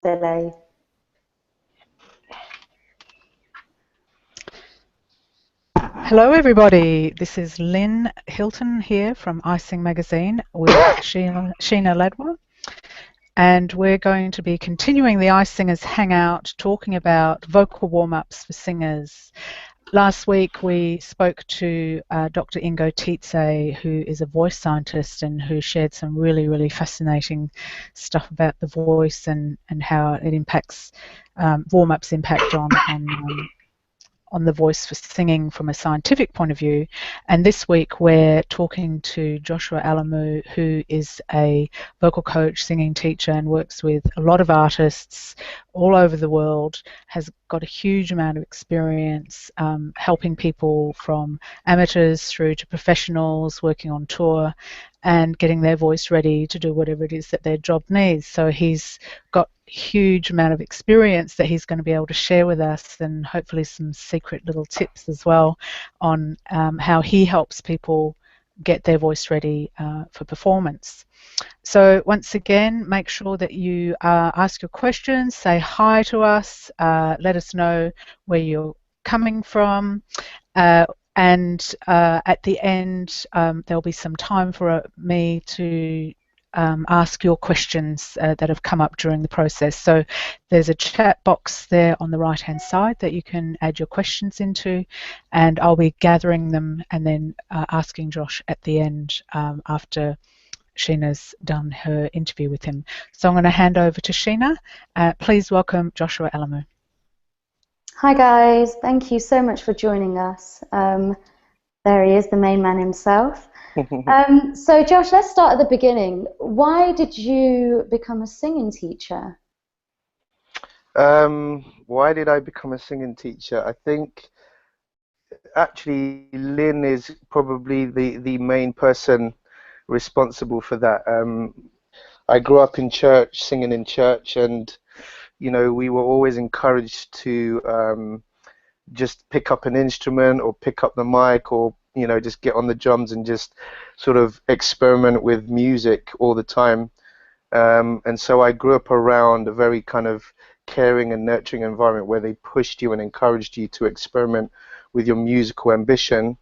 delay. Hello everybody, this is Lynn Hilton here from iSing Magazine with Sheena Ladwa, and we're going to be continuing the iSingers Hangout talking about vocal warm-ups for singers. Last week we spoke to Dr. Ingo Tietze, who is a voice scientist and who shared some really fascinating stuff about the voice and how it impacts, warm-ups impact on the voice for singing from a scientific point of view. And this week we're talking to Joshua Alamu, who is a vocal coach, singing teacher, and works with a lot of artists all over the world, has got a huge amount of experience helping people from amateurs through to professionals working on tour and getting their voice ready to do whatever it is that their job needs. So he's got a huge amount of experience that he's going to be able to share with us, and hopefully some secret little tips as well on how he helps people get their voice ready for performance. So once again, make sure that you ask your questions, say hi to us, let us know where you're coming from, and at the end there'll be some time for me to ask your questions that have come up during the process. So there's a chat box there on the right hand side that you can add your questions into, and I'll be gathering them and then asking Josh at the end after Sheena's done her interview with him. So I'm going to hand over to Sheena. Please welcome Joshua Alamu. Hi guys, thank you so much for joining us. There he is, the main man himself. So Josh, let's start at the beginning. Why did you become a singing teacher? Why did I become a singing teacher? I think actually Lynn is probably the main person responsible for that. I grew up in church, singing in church, and you know, we were always encouraged to just pick up an instrument or pick up the mic, or you know, just get on the drums and just sort of experiment with music all the time. And so I grew up around a very kind of caring and nurturing environment where they pushed you and encouraged you to experiment with your musical ambition.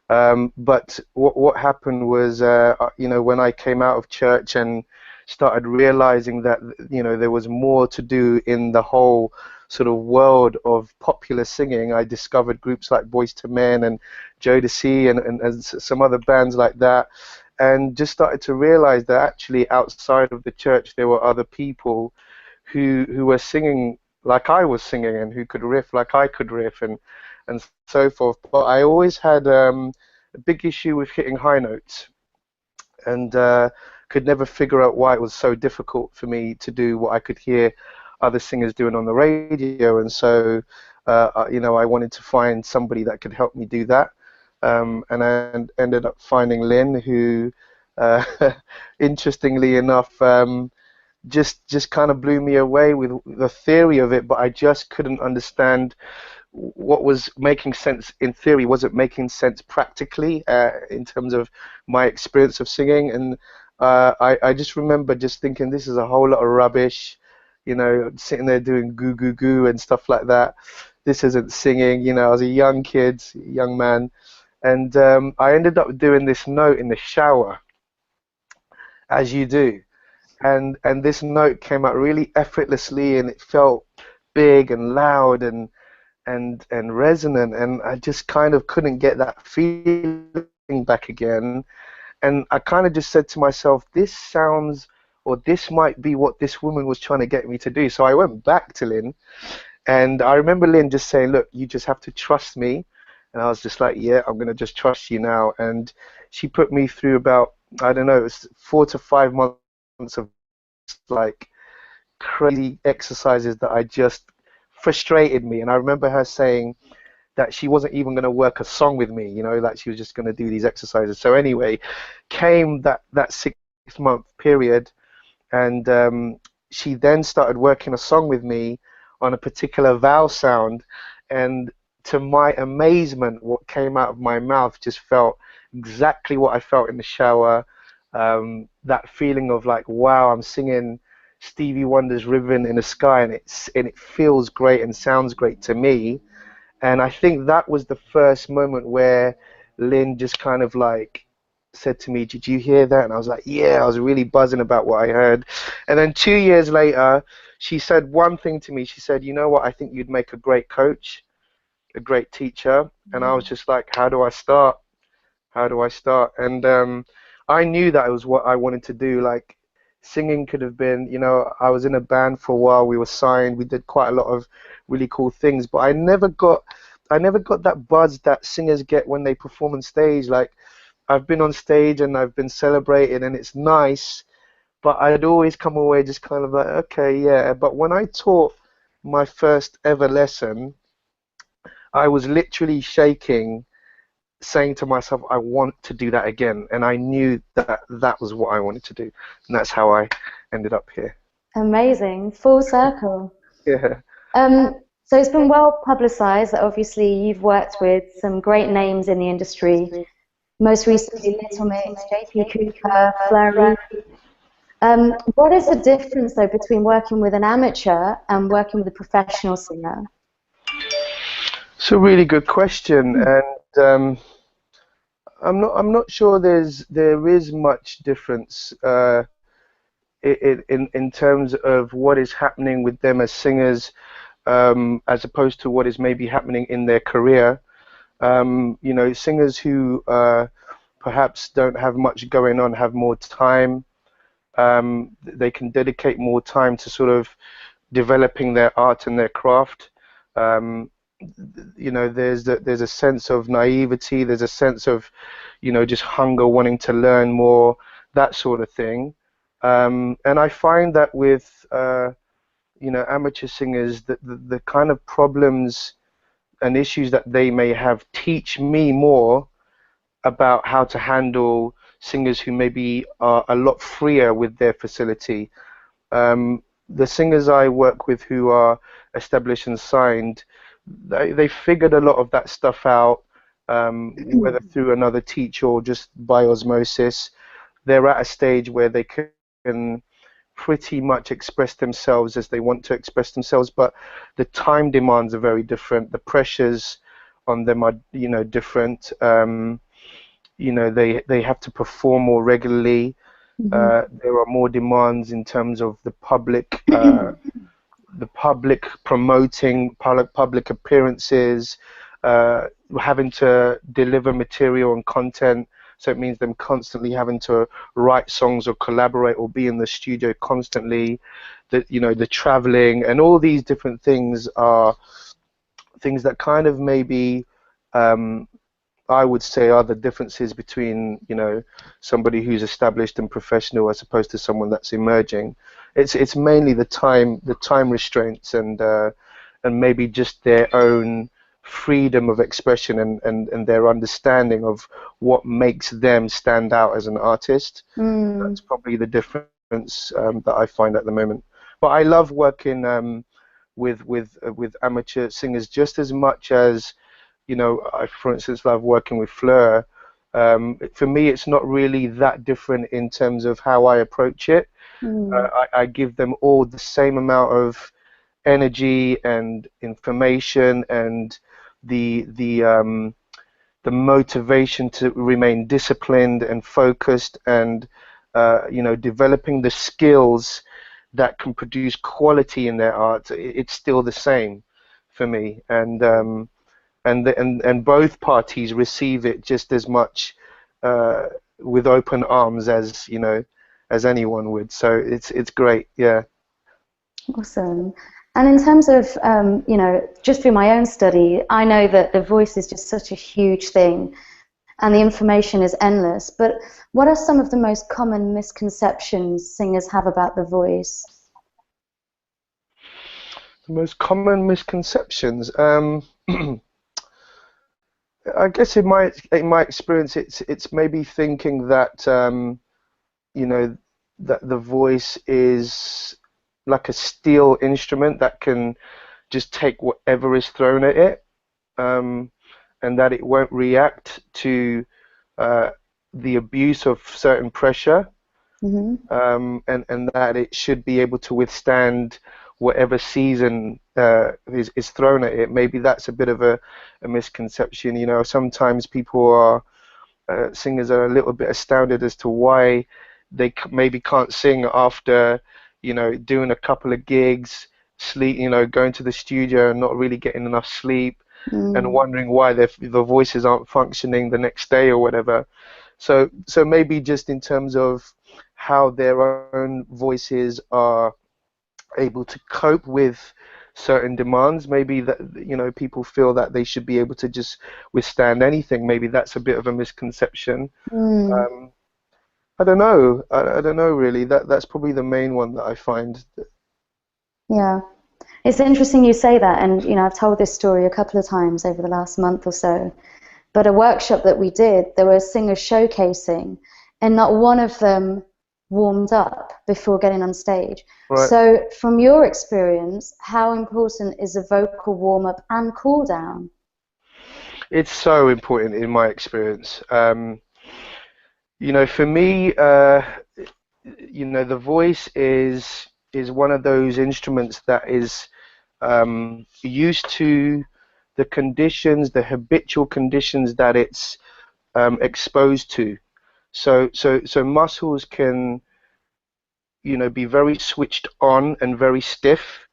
But what happened was, you know, when I came out of church and started realizing that, you know, there was more to do in the whole sort of world of popular singing, I discovered groups like Boyz II Men and Jodeci and some other bands like that, and just started to realize that actually outside of the church there were other people who were singing like I was singing and who could riff like I could riff and so forth. But I always had a big issue with hitting high notes, and could never figure out why it was so difficult for me to do what I could hear other singers doing on the radio. And so you know, I wanted to find somebody that could help me do that, and I ended up finding Lynn, who interestingly enough just kind of blew me away with the theory of it, but I just couldn't understand what was making sense in theory. Was it making sense practically in terms of my experience of singing? And I just remember just thinking, this is a whole lot of rubbish, you know, sitting there doing goo goo goo and stuff like that. This isn't singing. You know, I was a young kid, young man, and I ended up doing this note in the shower, as you do. And this note came out really effortlessly, and it felt big and loud and resonant, and I just kind of couldn't get that feeling back again. And I kind of just said to myself, this sounds, or this might be what this woman was trying to get me to do. So I went back to Lynn, and I remember Lynn just saying, look, you just have to trust me. And I was just like, yeah, I'm going to just trust you now. And she put me through about, I don't know, it was 4 to 5 months of like crazy exercises that I just frustrated me. And I remember her saying that she wasn't even going to work a song with me, you know, that she was just going to do these exercises. So anyway, came that 6-month period, and she then started working a song with me on a particular vowel sound, and to my amazement, what came out of my mouth just felt exactly what I felt in the shower. That feeling of like, wow, I'm singing Stevie Wonder's Ribbon in the Sky, and it feels great and sounds great to me. And I think that was the first moment where Lynn just kind of like said to me, "Did you hear that?" And I was like, "Yeah," I was really buzzing about what I heard. And then 2 years later, she said one thing to me. She said, "You know what? I think you'd make a great coach, a great teacher." And I was just like, "How do I start? How do I start?" And I knew that it was what I wanted to do. Like singing could have been, I was in a band for a while. We were signed. We did quite a lot of really cool things, but I never got that buzz that singers get when they perform on stage. Like I've been on stage and I've been celebrated and it's nice, but I'd always come away just kind of like, okay, yeah. But when I taught my first ever lesson, I was literally shaking, saying to myself, I want to do that again. And I knew that that was what I wanted to do. And that's how I ended up here. Amazing, full circle. Yeah. So it's been well publicized that obviously you've worked with some great names in the industry, most recently Little Mix, JP Cooper, Fleur East. What is the difference though between working with an amateur and working with a professional singer? It's a really good question, and I'm not sure there is much difference in terms of what is happening with them as singers, as opposed to what is maybe happening in their career. Singers who perhaps don't have much going on have more time. They can dedicate more time to sort of developing their art and their craft. Um, there's a sense of naivety. There's a sense of, just hunger, wanting to learn more, that sort of thing. And I find that with amateur singers, the kind of problems and issues that they may have teach me more about how to handle singers who maybe are a lot freer with their facility. The singers I work with who are established and signed, they figured a lot of that stuff out, whether through another teacher or just by osmosis. They're at a stage where they can pretty much express themselves as they want to express themselves, but the time demands are very different. The pressures on them are, different. They have to perform more regularly. There are more demands in terms of the public promoting public appearances, having to deliver material and content. So it means them constantly having to write songs or collaborate or be in the studio constantly. The traveling and all these different things are things that kind of maybe I would say are the differences between, somebody who's established and professional as opposed to someone that's emerging. It's mainly the time restraints and maybe just their own freedom of expression and their understanding of what makes them stand out as an artist. That's probably the difference that I find at the moment. But I love working with amateur singers just as much as I, for instance, love working with Fleur. For me, it's not really that different in terms of how I approach it. I give them all the same amount of energy and information and the motivation to remain disciplined and focused and developing the skills that can produce quality in their art. It's still the same for me, and both parties receive it just as much with open arms as anyone would. So it's great, yeah. Awesome. And in terms of, just through my own study, I know that the voice is just such a huge thing and the information is endless. But what are some of the most common misconceptions singers have about the voice? The most common misconceptions. I guess in my experience, it's maybe thinking that you know that the voice is like a steel instrument that can just take whatever is thrown at it, um, and that it won't react to uh, the abuse of certain pressure. Hmm. and that it should be able to withstand whatever season is thrown at it. Maybe that's a bit of a misconception. You know, sometimes people are singers are a little bit astounded as to why they maybe can't sing after, you know, doing a couple of gigs, sleep, you know, going to the studio and not really getting enough sleep, and Mm. wondering why the voices aren't functioning the next day or whatever. So maybe just in terms of how their own voices are able to cope with certain demands, maybe that, you know, people feel that they should be able to just withstand anything. Maybe that's a bit of a misconception. Mm. um, I don't know. I don't know really. That's probably the main one that I find. Yeah. It's interesting you say that, and I've told this story a couple of times over the last month or so. But a workshop that we did, there were singers showcasing, and not one of them warmed up before getting on stage. Right. So, from your experience, how important is a vocal warm up and cool down? It's so important in my experience. You know, for me, you know, the voice is one of those instruments that is used to the conditions, the habitual conditions that it's exposed to. So muscles can, you know, be very switched on and very stiff,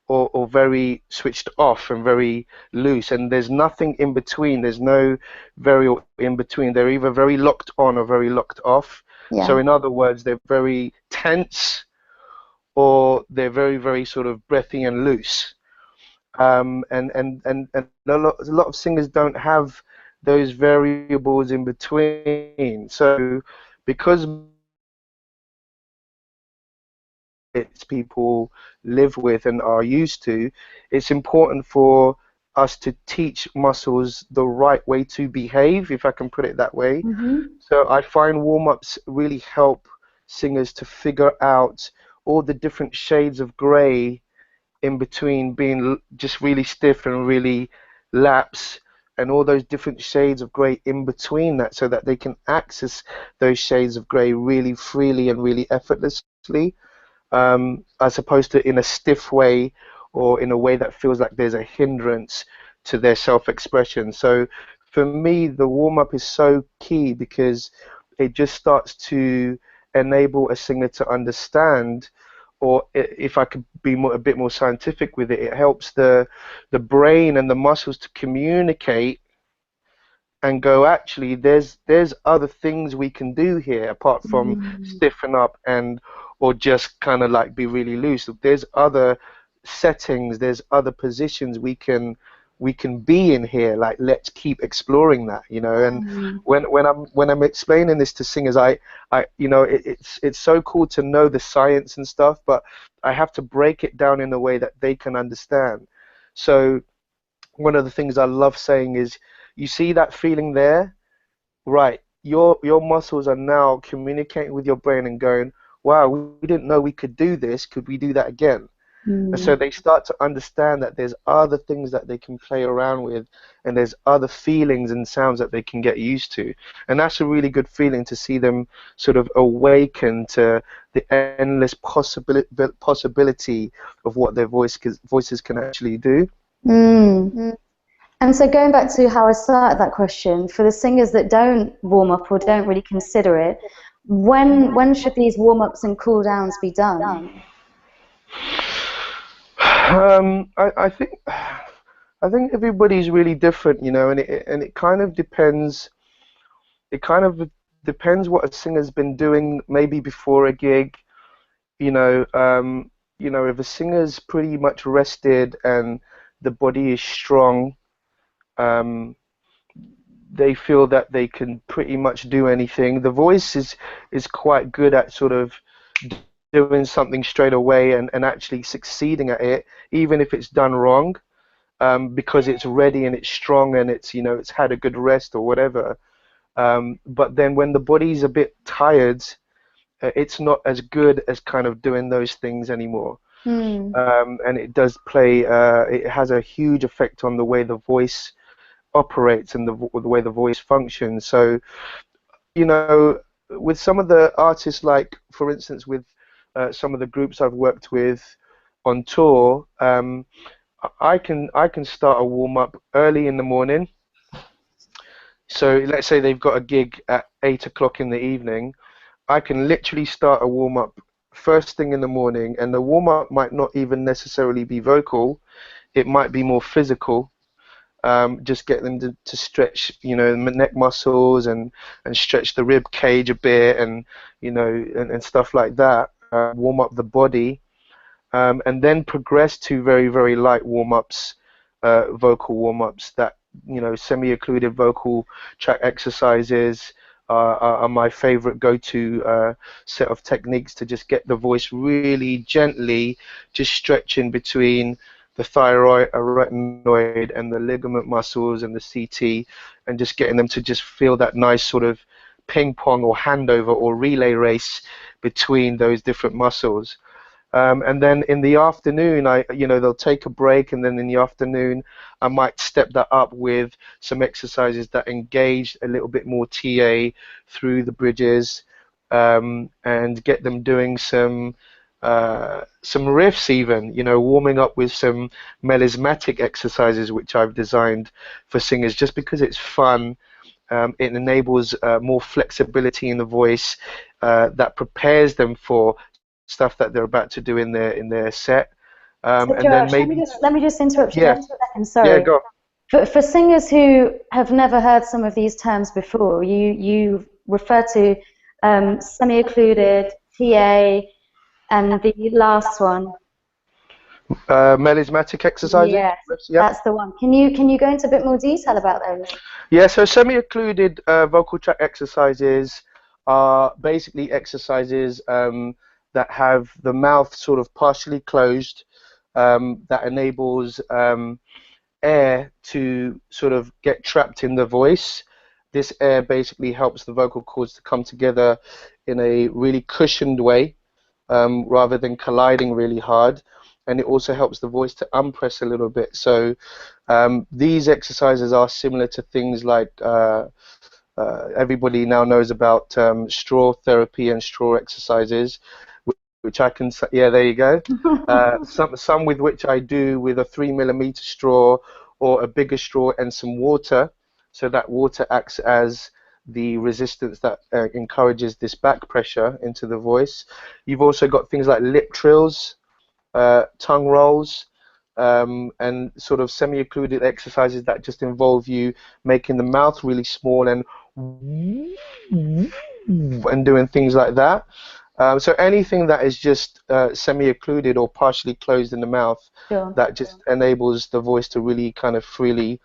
or very switched off and very loose, and there's nothing in between. There's no very in between. They're either very locked on or very locked off. So Yeah. in other words, they're very tense, or they're very sort of breathy and loose. And a lot of singers don't have those variables in between. So because it's people live with and are used to, it's important for us to teach muscles the right way to behave, if I can put it that way. Hmm. So I find warm-ups really help singers to figure out all the different shades of grey in between being just really stiff and really laps, and all those different shades of grey in between that, so that they can access those shades of grey really freely and really effortlessly, as opposed to in a stiff way, or in a way that feels like there's a hindrance to their self-expression. So for me, the warm-up is so key, because it just starts to enable a singer to understand, or if I could be a bit more scientific with it, it helps the brain and the muscles to communicate and go, actually, there's other things we can do here apart from Mm. stiffen up and, or just kind of like be really loose. There's other settings, there's other positions we can be in here. Like, let's keep exploring that, you know. And Mm. when I'm explaining this to singers, I you know, it's so cool to know the science and stuff, but I have to break it down in a way that they can understand. So one of the things I love saying is, you see that feeling there? Right. Your muscles are now communicating with your brain and going, wow, we didn't know we could do this. Could we do that again? And so Mm. they start to understand that there's other things that they can play around with, and there's other feelings and sounds that they can get used to. And that's a really good feeling, to see them sort of awaken to the endless possibility of what their voices can actually do. Mm. And so going back to how I started that question, for the singers that don't warm up or don't really consider it, when should these warm ups and cool downs be done? I think everybody's really different, you know, and it kind of depends. It kind of depends what a singer's been doing maybe before a gig, you know. If a singer's pretty much rested and the body is strong, um, they feel that they can pretty much do anything. The voice is quite good at sort of doing something straight away, and actually succeeding at it, even if it's done wrong, because it's ready and it's strong and it's, you know, it's had a good rest or whatever. But then when the body's a bit tired, it's not as good as kind of doing those things anymore. Hmm. And it does play, it has a huge effect on the way the voice operates and the way the voice functions. So, you know, with some of the artists, like for instance with some of the groups I've worked with on tour, I can start a warm up early in the morning. So let's say they've got a gig at 8 o'clock in the evening. I can literally start a warm up first thing in the morning, and the warm up might not even necessarily be vocal. It might be more physical. Just get them to stretch, the neck muscles and stretch the rib cage a bit, and and stuff like that. Warm up the body, and then progress to very, very light warm-ups, vocal warm-ups that, semi-occluded vocal tract exercises are my favorite go-to set of techniques to just get the voice really gently just stretching between the thyroid, arytenoid, and the ligament muscles and the CT, and just getting them to just feel that nice sort of ping pong or handover or relay race between those different muscles. And then in the afternoon, they'll take a break, and then in the afternoon, I might step that up with some exercises that engage a little bit more TA through the bridges, and get them doing some riffs even, warming up with some melismatic exercises which I've designed for singers just because it's fun. It enables more flexibility in the voice that prepares them for stuff that they're about to do in their set, So and then Josh, maybe let me just interrupt you yeah, there for a second. yeah, Sorry. go. For singers who have never heard some of these terms before, you refer to semi-occluded, TA, and the last one. Melismatic exercises. Yes, Yeah. that's the one. Can you go into a bit more detail about those? Yeah, so semi-occluded vocal tract exercises are basically exercises that have the mouth sort of partially closed, that enables air to sort of get trapped in the voice. This air basically helps the vocal cords to come together in a really cushioned way, rather than colliding really hard. And it also helps the voice to unpress a little bit. So these exercises are similar to things like everybody now knows about straw therapy and straw exercises, which I can, yeah, there you go. Some with which I do with a 3 mm straw or a bigger straw and some water, so that water acts as the resistance that encourages this back pressure into the voice. You've also got things like lip trills, tongue rolls, and sort of semi-occluded exercises that just involve you making the mouth really small and doing things like that. So anything that is just semi-occluded or partially closed in the mouth, Sure. that just enables the voice to really kind of freely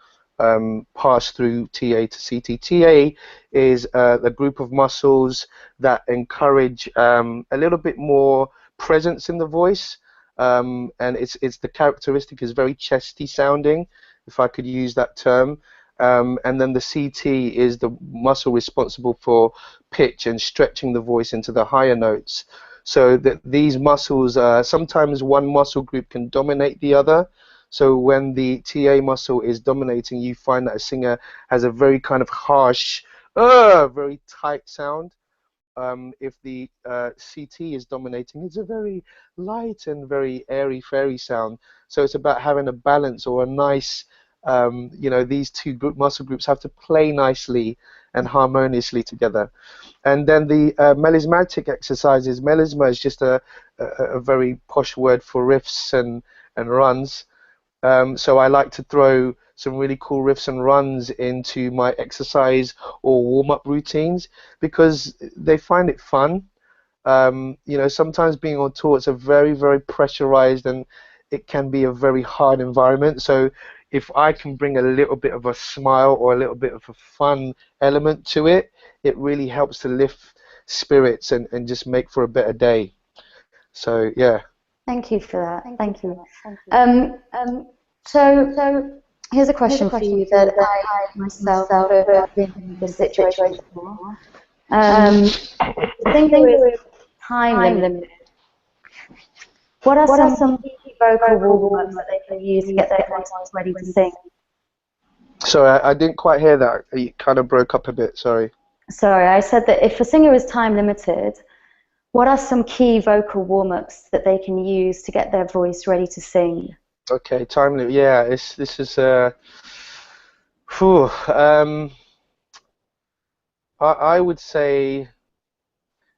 pass through TA to CT. TA is the group of muscles that encourage a little bit more presence in the voice, and it's the characteristic is very chesty sounding, if I could use that term. And then the CT is the muscle responsible for pitch and stretching the voice into the higher notes. So that these muscles, sometimes one muscle group can dominate the other. So when the TA muscle is dominating, you find that a singer has a very kind of harsh, very tight sound. If the CT is dominating, it's a very light and very airy fairy sound. So it's about having a balance or a nice, these two muscle groups have to play nicely and harmoniously together. And then the melismatic exercises, melisma is just a very posh word for riffs and runs. So I like to throw some really cool riffs and runs into my exercise or warm-up routines because they find it fun. Sometimes being on tour, it's a very, very pressurized and it can be a very hard environment. So if I can bring a little bit of a smile or a little bit of a fun element to it, it really helps to lift spirits and just make for a better day. So, yeah. Thank you for that. Thank you. So here's a question for you that I myself have been in this situation before. Thinking with time limit, what are some key vocal warm-ups that they can use to get their voices ready to sing? Sorry, I didn't quite hear that. You kind of broke up a bit, sorry. Sorry, I said that if a singer is time limited, what are some key vocal warm-ups that they can use to get their voice ready to sing? Okay, time limit. Yeah, this is phew, I would say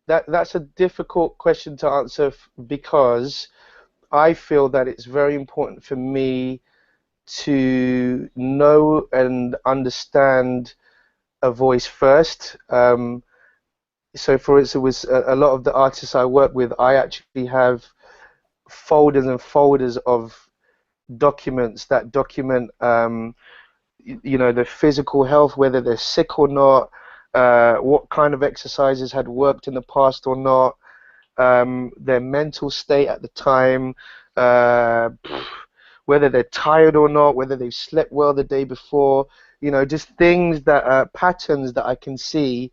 that that's a difficult question to answer because I feel that it's very important for me to know and understand a voice first. So for instance, with a lot of the artists I work with, I actually have folders and folders of documents that document you know, the physical health, whether they're sick or not, what kind of exercises had worked in the past or not, their mental state at the time, uh, whether they're tired or not, whether they've slept well the day before, you know, just things that patterns that I can see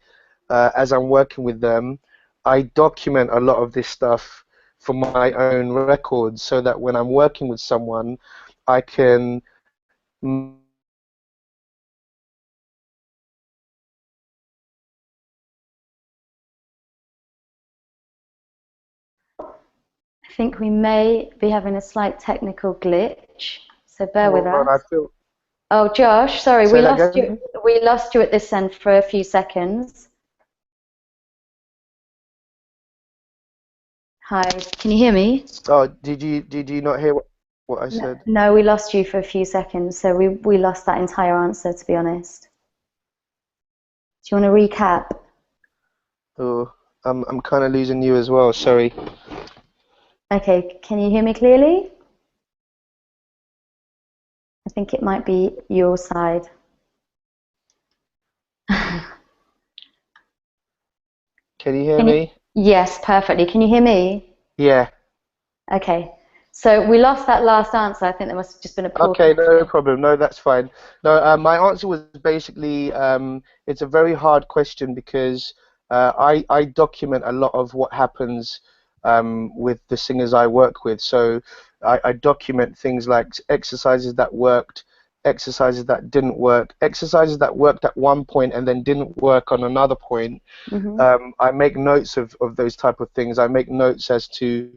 as I'm working with them. I document a lot of this stuff for my own records so that when I'm working with someone, I can I think we may be having a slight technical glitch, so bear with hold on, I us. feel. Oh, Josh, sorry, we Say that lost you. again? We lost you at this end for a few seconds. Hi, can you hear me? Oh, did you not hear what I No, said? no, we lost you for a few seconds, so we lost that entire answer, to be honest. Do you want to recap? Oh, I'm kind of losing you as well. Sorry. Okay, can you hear me clearly? I think it might be your side. Can you hear Can you? me? Yes, perfectly. Can you hear me? Yeah. Okay. So we lost that last answer. I think there must have just been a poor Okay, no connection. problem. No, that's fine. No, my answer was basically it's a very hard question because I document a lot of what happens with the singers I work with. So I document things like exercises that worked, exercises that didn't work, exercises that worked at one point and then didn't work on another point. Hmm. I make notes of those type of things. I make notes as to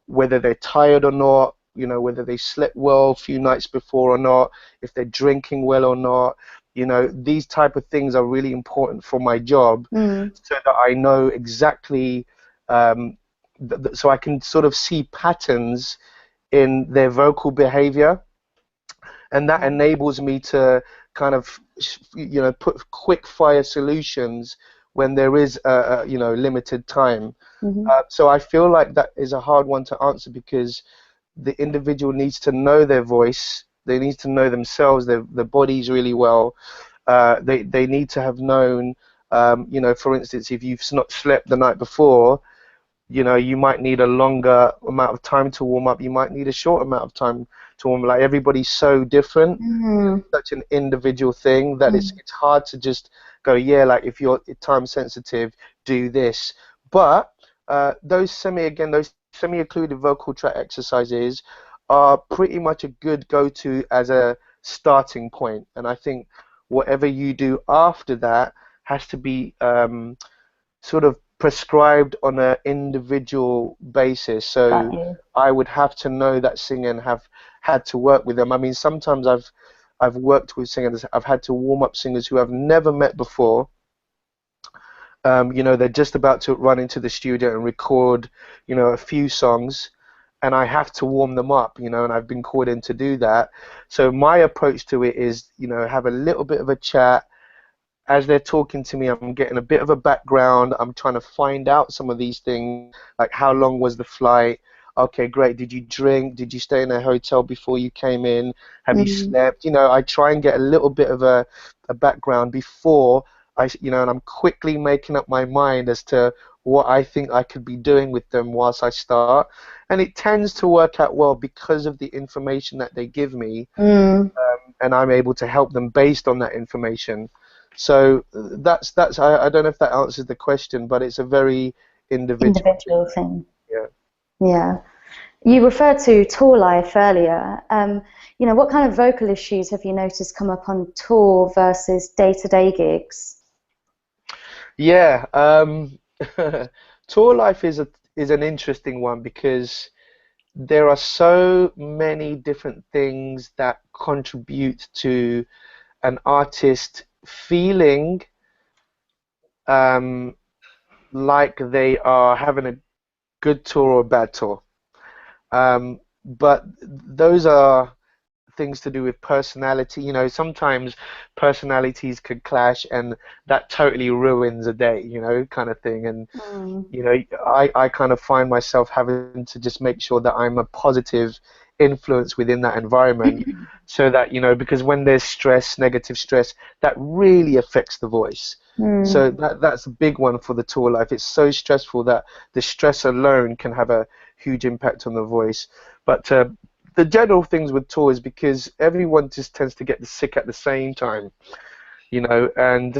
whether they're tired or not, you know, whether they slept well a few nights before or not, if they're drinking well or not. You know, these type of things are really important for my job Mm. so that I know exactly, um, so I can sort of see patterns in their vocal behavior, and that Okay. enables me to kind of, you know, put quick fire solutions when there is you know, limited time. Hmm. So I feel like that is a hard one to answer because the individual needs to know their voice. They need to know themselves, their bodies really well. They need to have known, you know, for instance, if you've not slept the night before, you know, you might need a longer amount of time to warm up. You might need a short amount of time to warm up. Like everybody's so different. Mm. Such an individual thing that it's hard to just go, yeah, like if you're time sensitive, do this. But those semi-occluded vocal tract exercises are pretty much a good go-to as a starting point. And I think whatever you do after that has to be sort of prescribed on an individual basis. Got So you. I would have to know that singer and have had to work with them. I mean, sometimes I've worked with singers. I've had to warm up singers who I've never met before. You know, they're just about to run into the studio and record, you know, a few songs, and I have to warm them up, you know, and I've been called in to do that. So my approach to it is, you know, have a little bit of a chat as they're talking to me. I'm getting a bit of a background. I'm trying to find out some of these things, like how long was the flight? Okay, great. Did you drink? Did you stay in a hotel before you came in? Have you Mm. slept? You know, I try and get a little bit of a background before you know, and I'm quickly making up my mind as to what I think I could be doing with them whilst I start. And it tends to work out well because of the information that they give me, Mm. and I'm able to help them based on that information. So that's I don't know if that answers the question, but it's a very individual thing. Individual thing. Yeah. Yeah. You referred to tour life earlier. What kind of vocal issues have you noticed come up on tour versus day-to-day gigs? Yeah, tour life is an interesting one because there are so many different things that contribute to an artist feeling um, like they are having a good tour or a bad tour. But those are things to do with personality. You know, sometimes personalities could clash and that totally ruins a day, you know, kind of thing. And Mm. you know, I kind of find myself having to just make sure that I'm a positive influence within that environment so that, you know, because when there's stress, negative stress, that really affects the voice. So Mm. that's a big one for the tour life. It's so stressful that the stress alone can have a huge impact on the voice. But the general things with tours, because everyone just tends to get sick at the same time, you know, and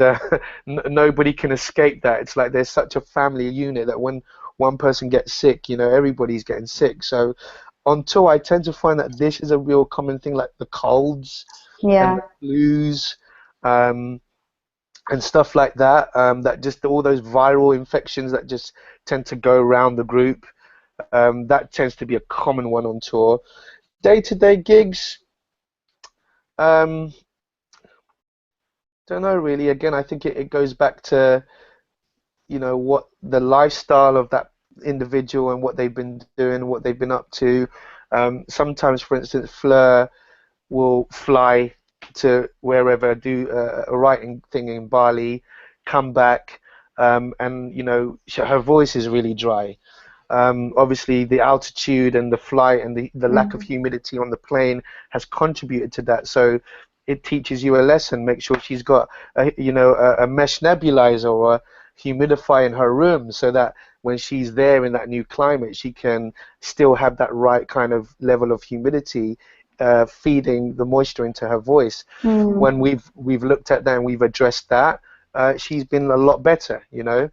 nobody can escape that. It's like there's such a family unit that when one person gets sick, you know, everybody's getting sick. So on tour, I tend to find that this is a real common thing, like the colds and Yeah. the flus, um, and stuff like that. That just all those viral infections that just tend to go around the group. That tends to be a common one on tour. Day-to-day gigs, um, don't know really. Again, I think it goes back to, you know, what the lifestyle of that individual and what they've been doing, what they've been up to. Sometimes, for instance, Fleur will fly to wherever, do a writing thing in Bali, come back, and you know, her voice is really dry. Obviously, the altitude and the flight and the lack of Mm. humidity on the plane has contributed to that. So it teaches you a lesson. Make sure she's got you know, a mesh nebulizer or a humidifier in her room so that when she's there in that new climate, she can still have that right kind of level of humidity, feeding the moisture into her voice. When Mm. we've looked at that and we've addressed that, she's been a lot better, you know.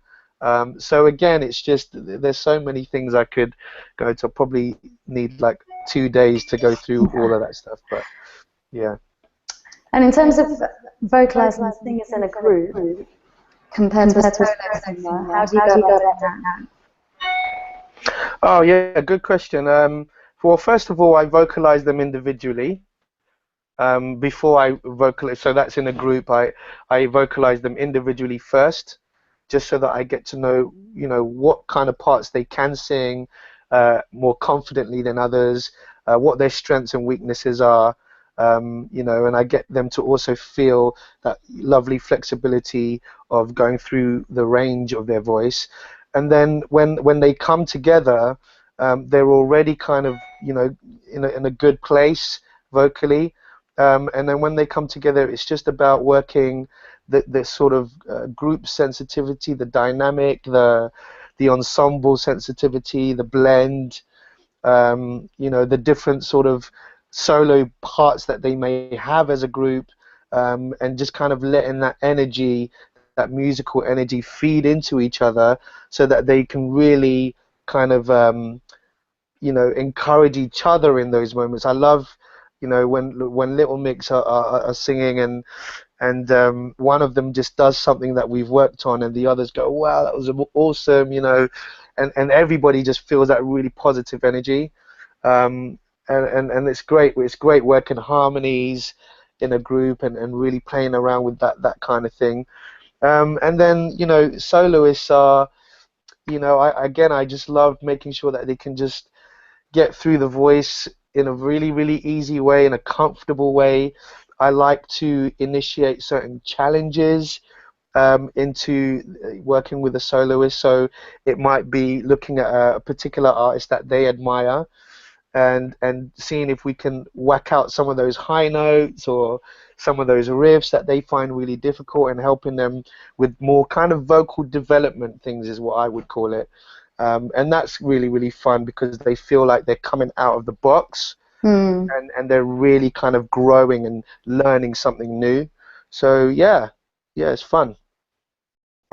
So again, it's just there's so many things I could go to. Probably need like 2 days to go through all of that stuff, but yeah. And in terms of vocalizing singers in a group compared to a solo singer, how do you go about doing that? Oh yeah, good question. Well, first of all, I vocalize them individually. Before I vocalize, so that's in a group. I vocalize them individually first, just so that I get to know, you know, what kind of parts they can sing more confidently than others, what their strengths and weaknesses are, you know, and I get them to also feel that lovely flexibility of going through the range of their voice. And then when they come together, they're already kind of, you know, in a good place vocally. And then when they come together, it's just about working the sort of group sensitivity, the dynamic, the ensemble sensitivity, the blend, you know, the different sort of solo parts that they may have as a group, and just kind of letting that energy, that musical energy, feed into each other, so that they can really kind of you know, encourage each other in those moments. I love, you know, when Little Mix are singing and one of them just does something that we've worked on, and the others go, "Wow, that was awesome," you know, and everybody just feels that really positive energy, um, and it's great. It's great working harmonies in a group and really playing around with that kind of thing. And then, you know, soloists are, you know, I just love making sure that they can just get through the voice in a really, really easy way, in a comfortable way. I like to initiate certain challenges into working with a soloist. So it might be looking at a particular artist that they admire and seeing if we can whack out some of those high notes or some of those riffs that they find really difficult, and helping them with more kind of vocal development things is what I would call it. And that's really, really fun because they feel like they're coming out of the box, Mm. and they're really kind of growing and learning something new. So yeah, it's fun.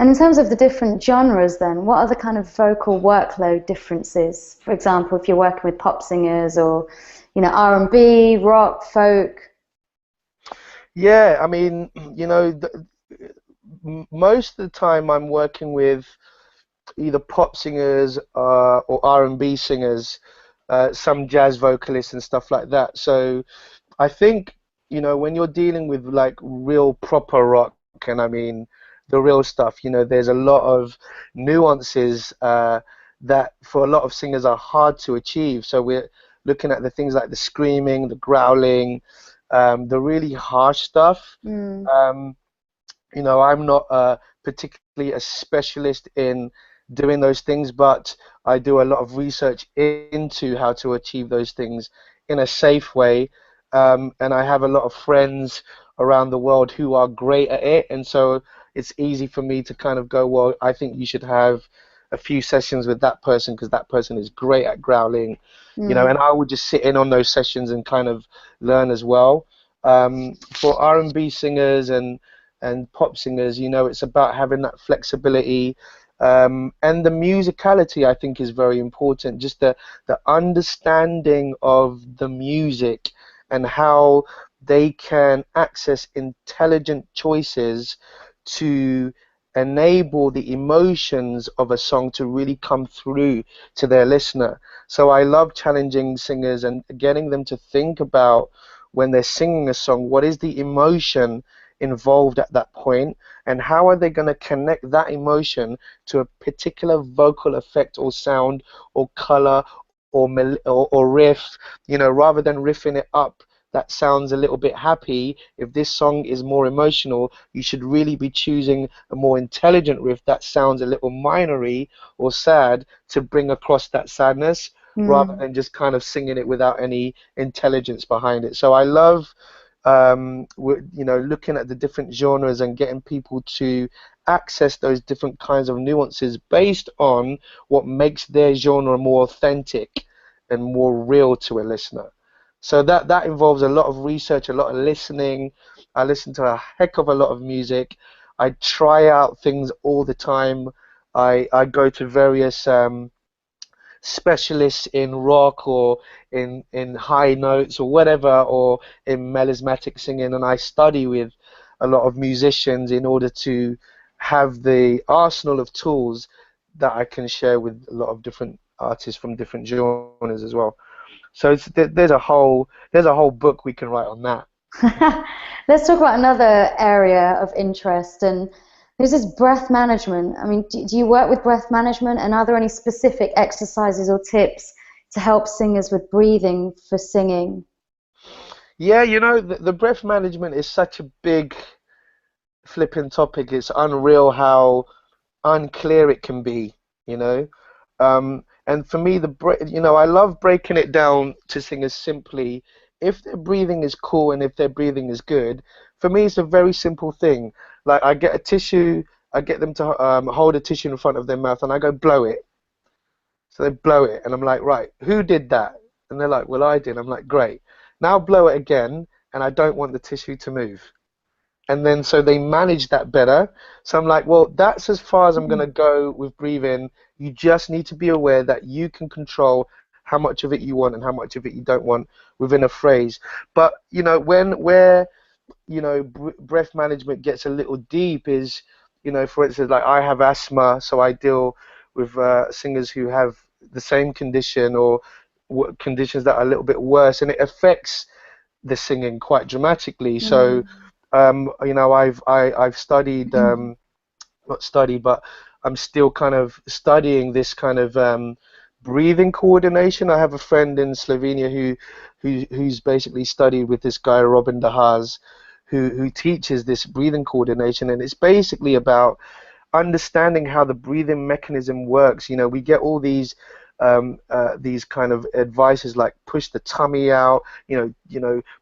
And in terms of the different genres, then, what are the kind of vocal workload differences? For example, if you're working with pop singers or, you know, R&B, rock, folk. Yeah, I mean, you know, most of the time I'm working with either pop singers or R&B singers, some jazz vocalists and stuff like that. So I think, when you're dealing with like real proper rock, and I mean the real stuff, there's a lot of nuances that for a lot of singers are hard to achieve. So we're looking at the things like the screaming, the growling, the really harsh stuff. Mm. Um, I'm not particularly a specialist in doing those things, but I do a lot of research into how to achieve those things in a safe way. And I have a lot of friends around the world who are great at it, and so it's easy for me to kind of go, well, I think you should have a few sessions with that person because that person is great at growling, Mm. and I would just sit in on those sessions and kind of learn as well. For R&B singers and pop singers, it's about having that flexibility. And the musicality, I think, is very important. Just the understanding of the music and how they can access intelligent choices to enable the emotions of a song to really come through to their listener. So I love challenging singers and getting them to think about when they're singing a song, what is the emotion involved at that point, and how are they going to connect that emotion to a particular vocal effect or sound or color or riff, rather than riffing it up that sounds a little bit happy. If this song is more emotional, you should really be choosing a more intelligent riff that sounds a little minory or sad to bring across that sadness, rather Mm. than just kind of singing it without any intelligence behind it. So I love looking at the different genres and getting people to access those different kinds of nuances based on what makes their genre more authentic and more real to a listener. So that involves a lot of research, a lot of listening. I listen to a heck of a lot of music. I try out things all the time. I go to various specialists in rock or in high notes or whatever, or in melismatic singing, and I study with a lot of musicians in order to have the arsenal of tools that I can share with a lot of different artists from different genres as well. So there's a whole book we can write on that. Let's talk about another area of interest, and this is breath management. I mean, do you work with breath management, and are there any specific exercises or tips to help singers with breathing for singing? Yeah, the breath management is such a big flipping topic. It's unreal how unclear it can be, you know. And for me, I love breaking it down to singers simply. If their breathing is cool and if their breathing is good, for me, it's a very simple thing. Like I get a tissue, I get them to hold a tissue in front of their mouth, and I go blow it. So they blow it, and I'm like, right, who did that? And they're like, well, I did. I'm like, great. Now blow it again, and I don't want the tissue to move. And then so they manage that better. So I'm like, well, that's as far as I'm going to go with breathing. You just need to be aware that you can control how much of it you want and how much of it you don't want within a phrase. But where breath management gets a little deep is, for instance, like I have asthma, so I deal with singers who have the same condition or conditions that are a little bit worse, and it affects the singing quite dramatically. So, Mm. I've studied, not studied, but I'm still kind of studying this kind of breathing coordination. I have a friend in Slovenia who's basically studied with this guy Robin De Haas, who teaches this breathing coordination, and it's basically about understanding how the breathing mechanism works. We get all these kind of advices like push the tummy out,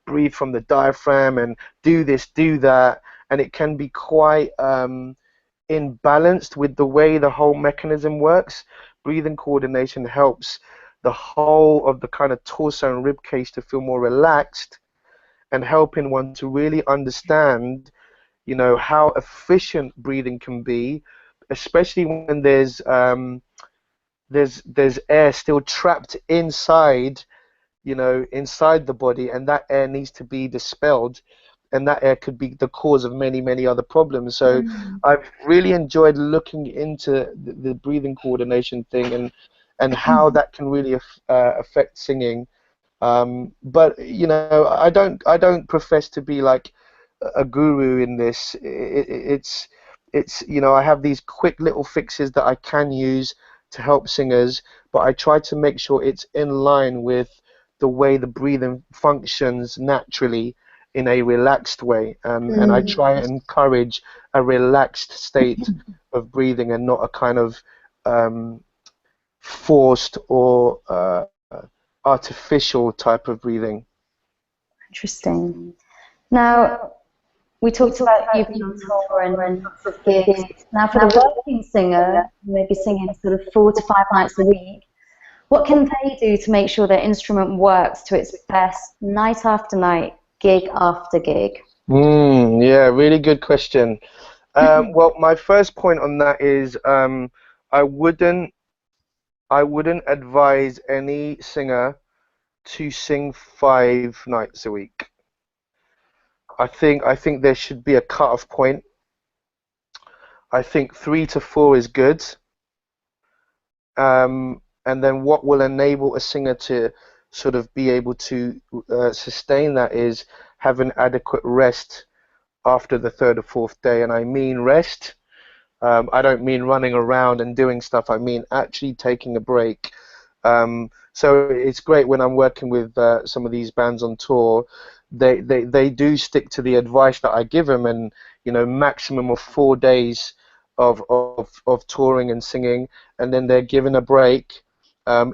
breathe from the diaphragm and do this, do that, and it can be quite imbalanced with the way the whole mechanism works. Breathing coordination helps the whole of the kind of torso and rib cage to feel more relaxed and helping one to really understand, how efficient breathing can be, especially when there's air still trapped inside, inside the body, and that air needs to be dispelled. and that air could be the cause of many, many other problems. So Mm. I've really enjoyed looking into the breathing coordination thing and how that can really affect singing. But you know, I don't profess to be like a guru in this. It's you know, I have these quick little fixes that I can use to help singers, but I try to make sure it's in line with the way the breathing functions naturally in a relaxed way, and I Mm. try and encourage a relaxed state of breathing and not a kind of um, forced or artificial type of breathing. Interesting. Now, we talked about you being on tour and lots of gigs. Now, for the working singer, who may be singing sort of 4 to 5 nights a week, what can they do to make sure their instrument works to its best night after night, gig after gig? Yeah, really good question. Well, my first point on that is I wouldn't I wouldn't advise any singer to sing 5 nights a week. I think there should be a cut-off point. I think 3 to 4 is good. And then what will enable a singer to sort of be able to sustain that is having adequate rest after the third or fourth day. And I mean rest. I don't mean running around and doing stuff. I mean actually taking a break. So it's great when I'm working with some of these bands on tour. They do stick to the advice that I give them, and you know, maximum of 4 days of touring and singing, and then they're given a break.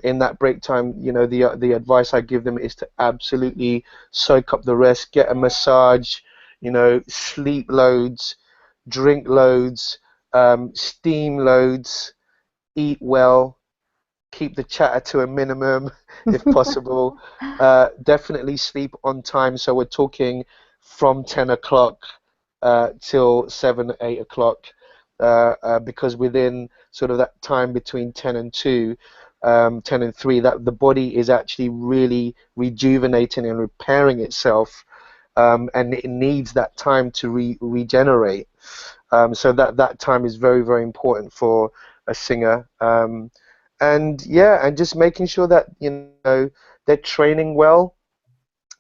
In that break time, you know, the advice I give them is to absolutely soak up the rest, get a massage, you know, sleep loads, drink loads, steam loads, eat well, keep the chatter to a minimum if possible. Definitely sleep on time. So we're talking from 10 o'clock till 7, 8 o'clock, because within sort of that time between 10 and 2, 10 and 3, that the body is actually really rejuvenating and repairing itself, and it needs that time to regenerate. So that time is very, very important for a singer. And yeah, and just making sure that you know they're training well.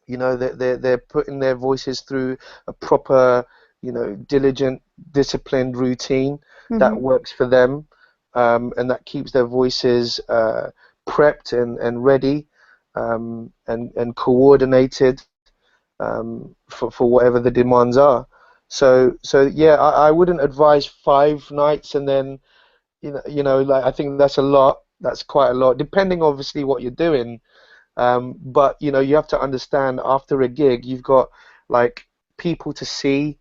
You know that they're putting their voices through a proper, you know, diligent, disciplined routine that Hmm. works for them, and that keeps their voices prepped and ready, and coordinated, for whatever the demands are. So yeah, I wouldn't advise 5 nights and then like I think that's a lot. That's quite a lot, depending obviously what you're doing. But you know, you have to understand after a gig, you've got like people to see,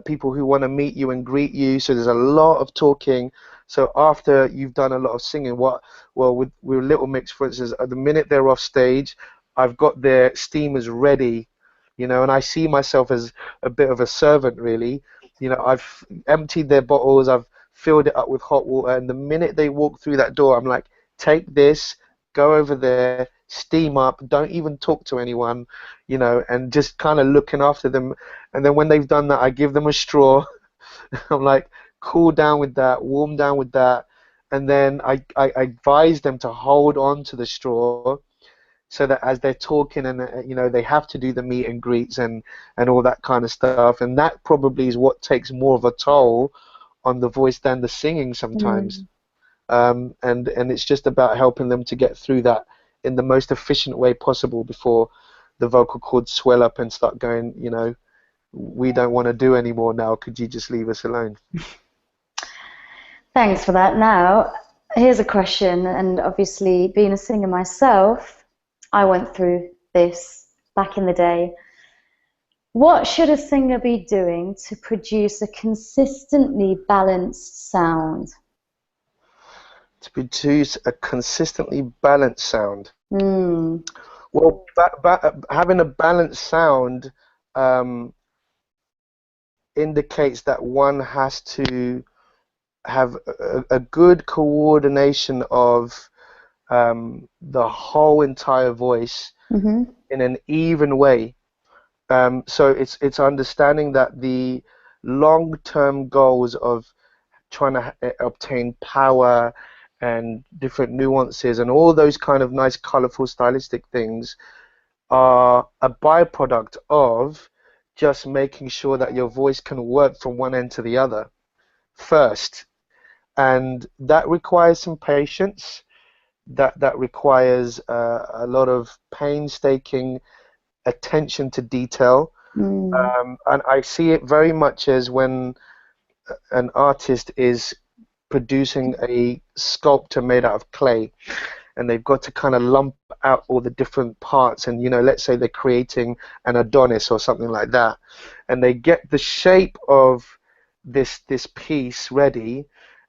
people who want to meet you and greet you. So there's a lot of talking. So after you've done a lot of singing, well, with Little Mix, for instance, at the minute they're off stage, I've got their steamers ready, you know, and I see myself as a bit of a servant, really. You know, I've emptied their bottles, I've filled it up with hot water, and the minute they walk through that door, I'm like, take this, go over there, steam up, don't even talk to anyone, you know, and just kind of looking after them. And then when they've done that, I give them a straw. I'm like, cool down with that, warm down with that. And then I advise them to hold on to the straw so that as they're talking and you know they have to do the meet and greets and all that kind of stuff, and that probably is what takes more of a toll on the voice than the singing sometimes. Mm. And it's just about helping them to get through that in the most efficient way possible before the vocal cords swell up and start going, you know, we don't want to do anymore now. Could you just leave us alone? Thanks for that. Now, here's a question, and obviously, being a singer myself, I went through this back in the day. What should a singer be doing to produce a consistently balanced sound? To produce a consistently balanced sound. Mm. Well, having a balanced sound um, indicates that one has to have a good coordination of the whole entire voice Hmm. in an even way. So it's understanding that the long-term goals of trying to obtain power and different nuances and all those kind of nice, colorful, stylistic things are a byproduct of just making sure that your voice can work from one end to the other first. And that requires some patience. That requires a lot of painstaking attention to detail. Mm. And I see it very much as when an artist is producing a sculpture made out of clay, and they've got to kind of lump out all the different parts, and let's say they're creating an Adonis or something like that, and they get the shape of this piece ready,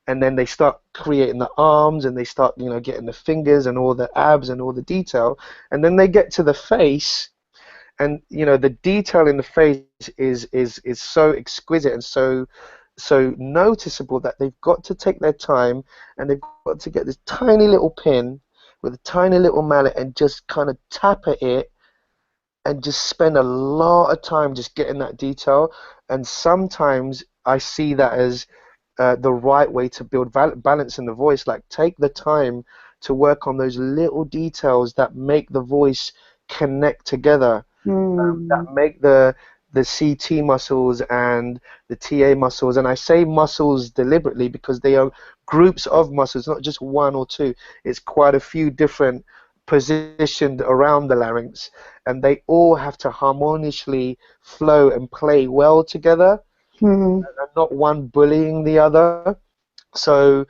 and then they start creating the arms, and they start getting the fingers and all the abs and all the detail, and then they get to the face, and the detail in the face is so exquisite and so noticeable that they've got to take their time, and they've got to get this tiny little pin with a tiny little mallet and just kind of tap at it and just spend a lot of time just getting that detail. And sometimes I see that as the right way to build balance in the voice. Like, take the time to work on those little details that make the voice connect together, that Mm. make the CT muscles and the TA muscles, and I say muscles deliberately because they are groups of muscles, not just one or two. It's quite a few different positioned around the larynx, and they all have to harmoniously flow and play well together, Mm. and not one bullying the other. So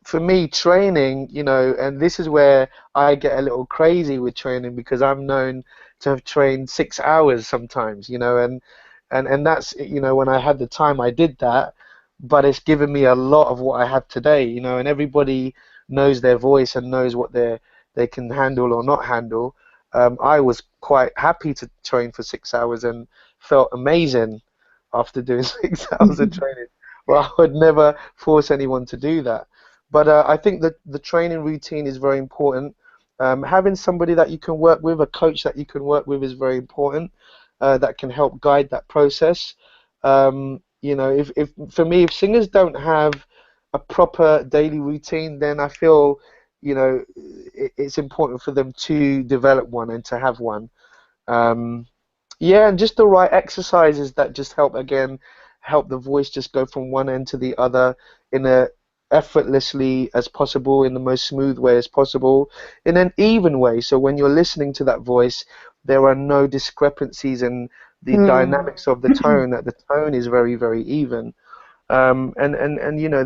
for me, training, and this is where I get a little crazy with training, because I'm known to have trained 6 hours sometimes, and that's, when I had the time, I did that, but it's given me a lot of what I have today, and everybody knows their voice and knows what they can handle or not handle. I was quite happy to train for 6 hours and felt amazing after doing 6 hours of training. Well, I would never force anyone to do that. But I think that the training routine is very important. Having somebody that you can work with, a coach that you can work with, is very important. That can help guide that process. If for me, if singers don't have a proper daily routine, then I feel, it's important for them to develop one and to have one. Um, yeah, and just the right exercises that just help the voice just go from one end to the other in a effortlessly as possible, in the most smooth way as possible, in an even way. So when you're listening to that voice, there are no discrepancies in the Mm. dynamics of the tone, that the tone is very, very even. And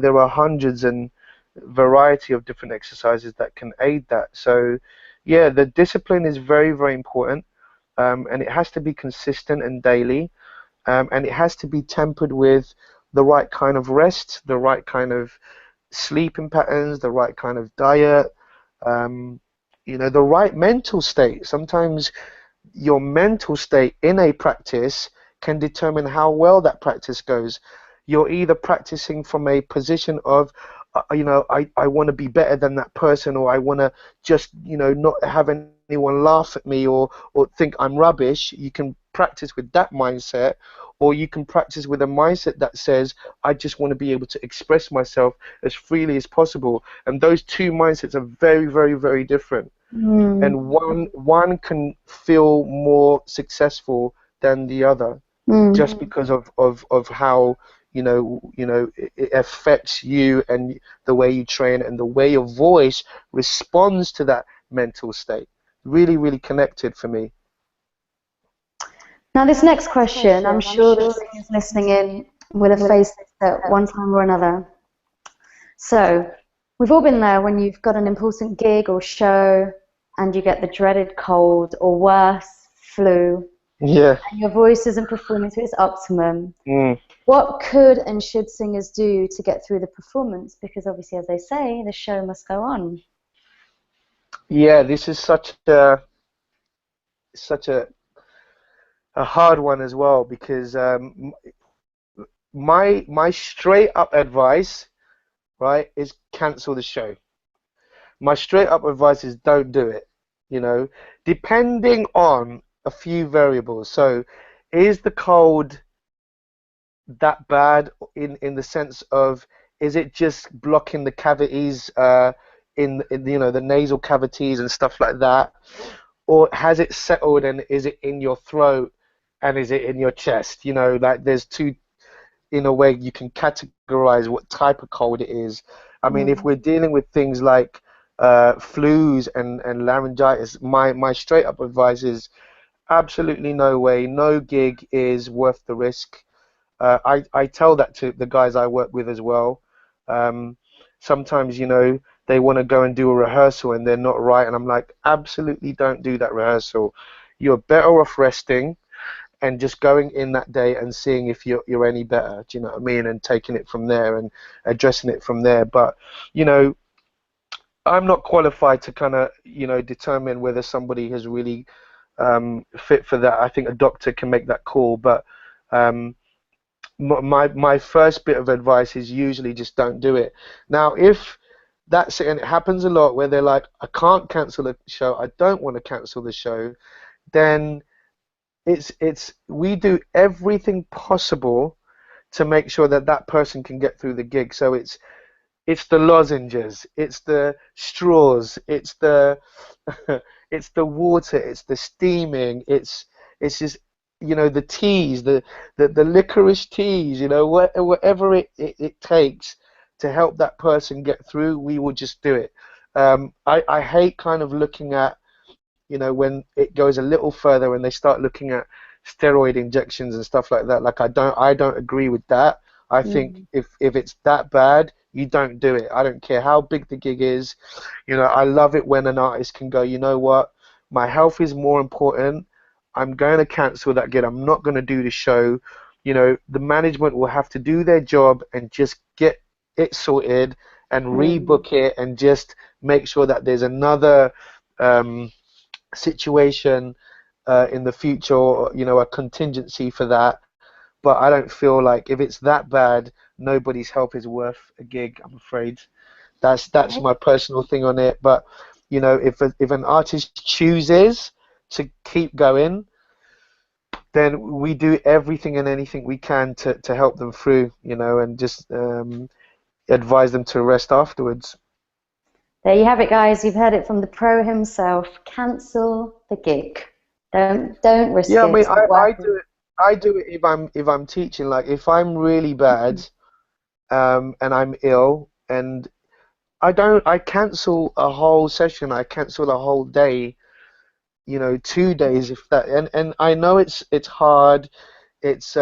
there are hundreds and variety of different exercises that can aid that. So yeah, the discipline is very, very important, and it has to be consistent and daily, and it has to be tempered with the right kind of rest, the right kind of sleeping patterns, the right kind of diet, um, the right mental state. Sometimes your mental state in a practice can determine how well that practice goes. You're either practicing from a position of, I want to be better than that person, or I want to just, not have anyone laugh at me, or think I'm rubbish. You can practice with that mindset, or you can practice with a mindset that says, I just want to be able to express myself as freely as possible. And those two mindsets are very, very, very different, Mm. and one can feel more successful than the other, just because of how it affects you and the way you train and the way your voice responds to that mental state. Really, really connected for me. Now, this next question, I'm sure that singers listening in will have faced this at one time or another. So, we've all been there when you've got an important gig or show and you get the dreaded cold, or worse, flu, Yeah. and your voice isn't performing to its optimum. Mm. What could and should singers do to get through the performance? Because obviously, as they say, the show must go on. Yeah, this is such a hard one as well, because my straight up advice, right, is cancel the show. My straight up advice is don't do it, you know, depending on a few variables. So is the cold that bad in the sense of, is it just blocking the cavities in you know, the nasal cavities and stuff like that, or has it settled and is it in your throat and is it in your chest? You know, like there's two, in a way you can categorize what type of cold it is. I mean, if Mm. we're dealing with things like flus and laryngitis, my straight up advice is absolutely no way, no gig is worth the risk. I tell that to the guys I work with as well. Um, Sometimes, you know, they want to go and do a rehearsal and they're not right, and I'm like, absolutely don't do that rehearsal. You're better off resting and just going in that day and seeing if you're any better. Do you know what I mean? And taking it from there and addressing it from there. But, you know, I'm not qualified to kind of, you know, determine whether somebody is really fit for that. I think a doctor can make that call, but um, my first bit of advice is usually just don't do it. Now, if that's it, and it happens a lot where they're like, I can't cancel the show, I don't want to cancel the show, then it's we do everything possible to make sure that that person can get through the gig. So it's the lozenges, it's the straws, it's the it's the water, it's the steaming, it's just, you know, the teas, the licorice teas, you know, whatever it takes to help that person get through, we will just do it. I hate kind of looking at, you know, when it goes a little further and they start looking at steroid injections and stuff like that. Like I don't agree with that. I think Mm. if it's that bad, you don't do it. I don't care how big the gig is. You know, I love it when an artist can go, you know what, my health is more important. I'm going to cancel that gig. I'm not going to do the show. You know, the management will have to do their job and just get it sorted and Mm. rebook it and just make sure that there's another um, situation in the future, or, you know, a contingency for that. But I don't feel like if it's that bad, nobody's help is worth a gig, I'm afraid. That's Okay. my personal thing on it. But you know, if an artist chooses to keep going, then we do everything and anything we can to help them through, you know, and just advise them to rest afterwards. There you have it, guys. You've heard it from the pro himself. Cancel the gig. Don't risk Yeah, I it. mean, It's not I worth it. do it. I do it if I'm teaching. Like if I'm really bad, and I'm ill, and I cancel a whole session. I cancel a whole day. You know, 2 days if that. And I know it's hard. It's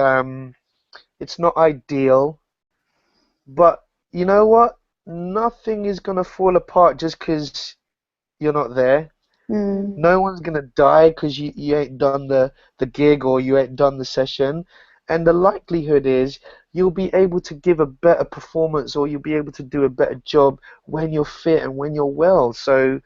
it's not ideal, but you know what? Nothing is gonna fall apart just 'cause you're not there. Mm. No one's gonna die because you ain't done the gig or you ain't done the session, and the likelihood is you'll be able to give a better performance or you'll be able to do a better job when you're fit and when you're well. So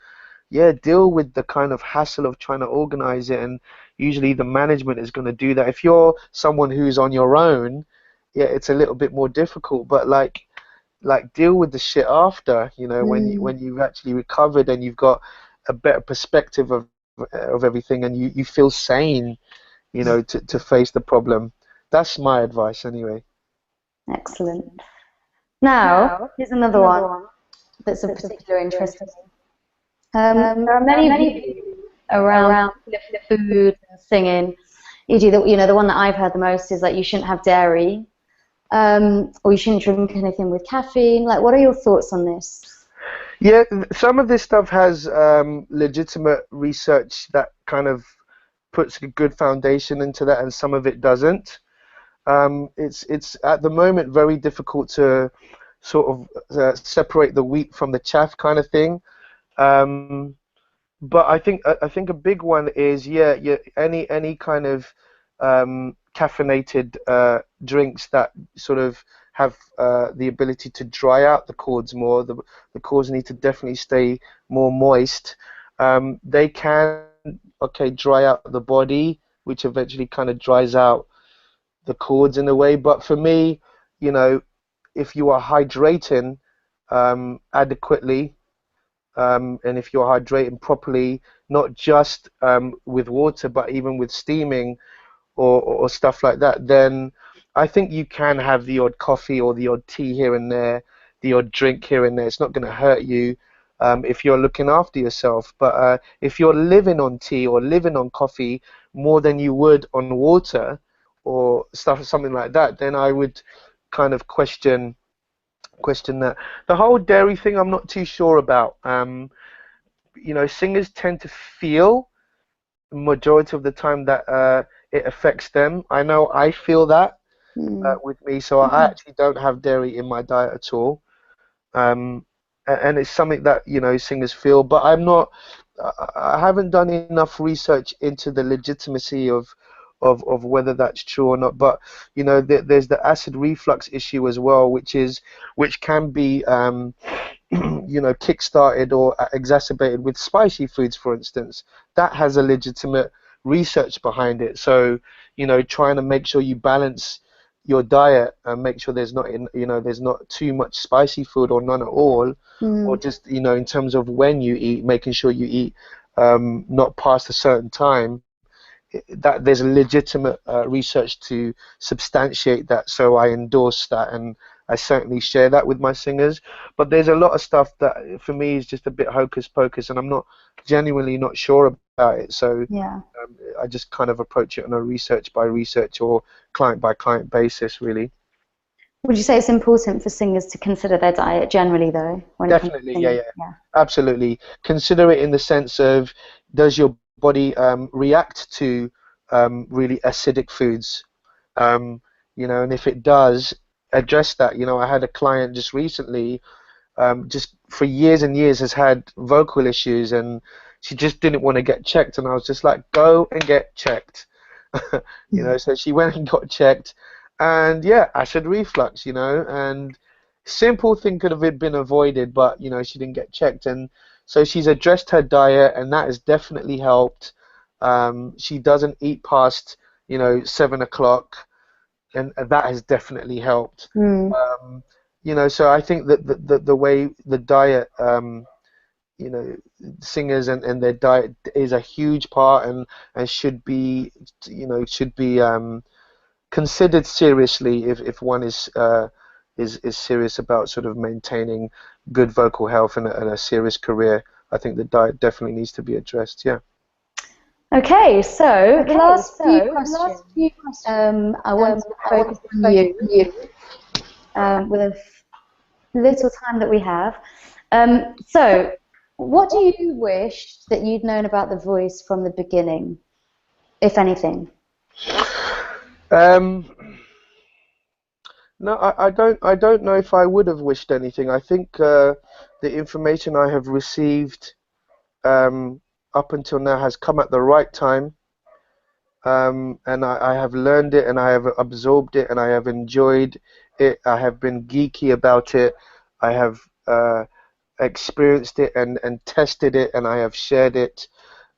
yeah, deal with the kind of hassle of trying to organize it, and usually the management is going to do that. If you're someone who's on your own, yeah, it's a little bit more difficult, but like deal with the shit after, you know, Mm. when you've actually recovered and you've got a better perspective of everything and you feel sane, you know, to face the problem. That's my advice anyway. Excellent. Now, here's another one that's of particular interest to me. There are many views around food and singing. E.g., the one that I've heard the most is that you shouldn't have dairy, or you shouldn't drink anything with caffeine. Like, what are your thoughts on this? Yeah, some of this stuff has legitimate research that kind of puts a good foundation into that, and some of it doesn't. It's at the moment very difficult to sort of separate the wheat from the chaff kind of thing. Um, but I think a big one is, yeah, any kind of caffeinated drinks that sort of have the ability to dry out the cords more. The cords need to definitely stay more moist. They can, okay, dry out the body, which eventually kind of dries out the cords in a way. But for me, you know, if you are hydrating adequately, and if you're hydrating properly, not just with water, but even with steaming or stuff like that, then I think you can have the odd coffee or the odd tea here and there, the odd drink here and there. It's not going to hurt you if you're looking after yourself. But if you're living on tea or living on coffee more than you would on water or stuff, something like that, then I would kind of question that. The whole dairy thing, I'm not too sure about. Singers tend to feel majority of the time that it affects them. I know I feel that with me, so I actually don't have dairy in my diet at all. Um, and it's something that singers feel, but I haven't done enough research into the legitimacy of whether that's true or not. But there's the acid reflux issue as well, which can be kick-started or exacerbated with spicy foods, for instance. That has a legitimate research behind it. So, trying to make sure you balance your diet and make sure there's not too much spicy food or none at all, or just, in terms of when you eat, making sure you eat not past a certain time, that there's legitimate research to substantiate that, so I endorse that and I certainly share that with my singers. But there's a lot of stuff that for me is just a bit hocus pocus, and I'm not genuinely not sure about it. So Yeah. I just kind of approach it on a research by research or client by client basis, really. Would you say it's important for singers to consider their diet generally, though, when it comes to Definitely, singing? yeah. Absolutely. Consider it in the sense of, does your body react to really acidic foods? And if it does, address that. I had a client just recently, just for years and years has had vocal issues, and she just didn't want to get checked, and I was just like, go and get checked. So she went and got checked, and yeah, acid reflux, and simple thing could have been avoided, but she didn't get checked, and so she's addressed her diet, and that has definitely helped. She doesn't eat past 7 o'clock, and that has definitely helped. Mm. So I think that the way the diet, singers and their diet is a huge part, and should be considered seriously if one is serious about sort of maintaining good vocal health and a serious career. I think the diet definitely needs to be addressed. Yeah. Okay, so the last few questions, I want to focus on you with a little time that we have. So, what do you wish that you'd known about The Voice from the beginning, if anything? No, I don't know if I would have wished anything. I think the information I have received up until now has come at the right time. And I have learned it, and I have absorbed it, and I have enjoyed it. I have been geeky about it. I have experienced it and tested it, and I have shared it.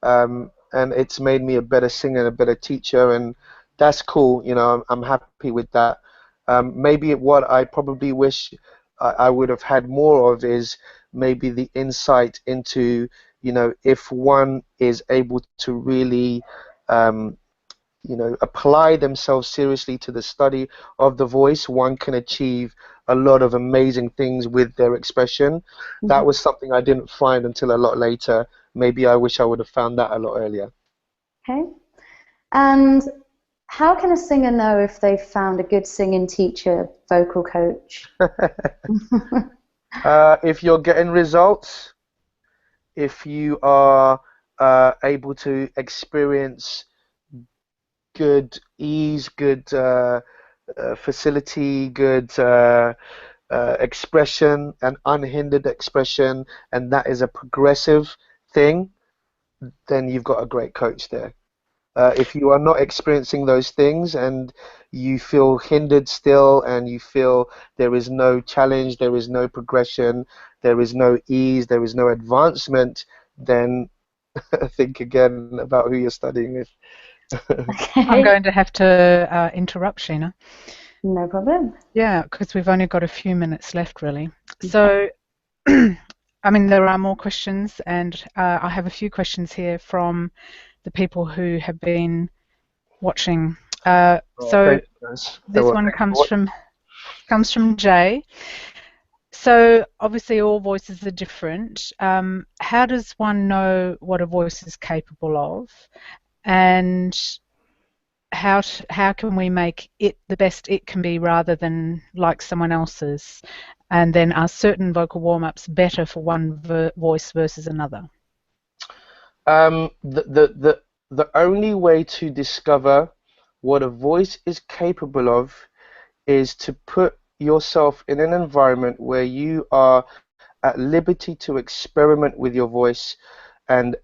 And it's made me a better singer and a better teacher, and that's cool. I'm happy with that. Maybe what I probably wish I would have had more of is maybe the insight into, if one is able to really apply themselves seriously to the study of the voice, one can achieve a lot of amazing things with their expression. That was something I didn't find until a lot later. Maybe I wish I would have found that a lot earlier. Okay. And how can a singer know if they've found a good singing teacher, vocal coach? If you're getting results, if you are able to experience good ease, good facility, good expression, and unhindered expression, and that is a progressive thing, then you've got a great coach there. If you are not experiencing those things and you feel hindered still, and you feel there is no challenge, there is no progression, there is no ease, there is no advancement, then think again about who you're studying with. Okay. I'm going to have to interrupt, Sheena. No problem. Yeah, because we've only got a few minutes left, really. So, I mean, there are more questions, and I have a few questions here from the people who have been watching Oh, So thank you, guys. this one Thanks for watching. comes from Jay. So obviously all voices are different. How does one know what a voice is capable of, and how can we make it the best it can be rather than like someone else's? And then are certain vocal warm-ups better for one voice versus another? Um, the, the, the, the only way to discover what a voice is capable of is to put yourself in an environment where you are at liberty to experiment with your voice and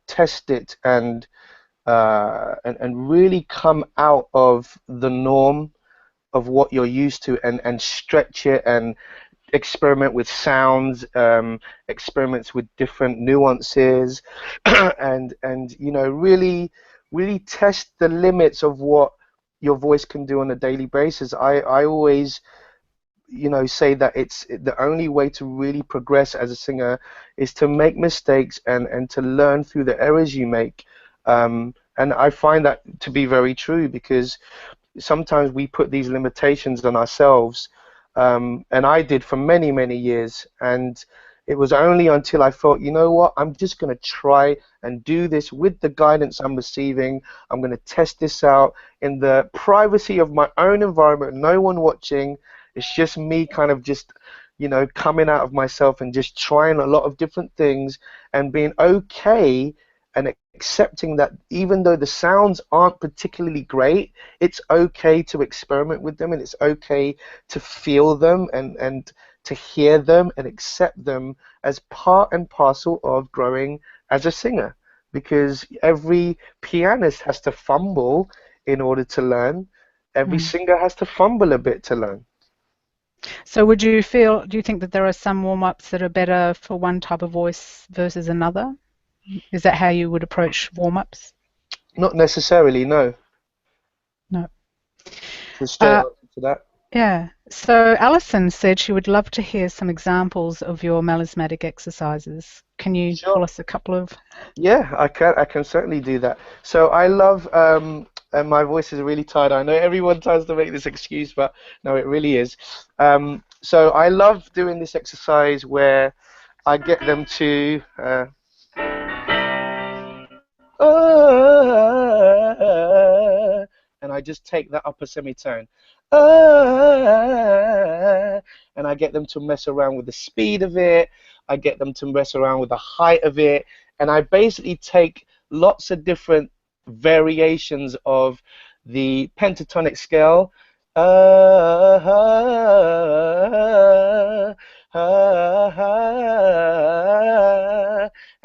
test it and really come out of the norm of what you're used to and stretch it and experiment with sounds, experiments with different nuances, and really test the limits of what your voice can do on a daily basis. I always say that it's the only way to really progress as a singer is to make mistakes and to learn through the errors you make. And I find that to be very true because sometimes we put these limitations on ourselves, and I did for many, many years. And it was only until I thought, you know what, I'm just going to try and do this with the guidance I'm receiving. I'm going to test this out in the privacy of my own environment, no one watching. It's just me kind of just, coming out of myself and just trying a lot of different things and being okay and accepting that even though the sounds aren't particularly great, it's okay to experiment with them and it's okay to feel them and to hear them and accept them as part and parcel of growing as a singer. Because every pianist has to fumble in order to learn. Every singer has to fumble a bit to learn. So do you think that there are some warm-ups that are better for one type of voice versus another? Is that how you would approach warm-ups? Not necessarily, no. No. The straight answer to that. Yeah. So Alison said she would love to hear some examples of your melismatic exercises. Can you Sure. pull us a couple of? Yeah, I can certainly do that. So I love and my voice is really tired. I know everyone tries to make this excuse, but no, it really is. So I love doing this exercise where I get them to and I just take that upper semitone. And I get them to mess around with the speed of it. I get them to mess around with the height of it. And I basically take lots of different variations of the pentatonic scale. And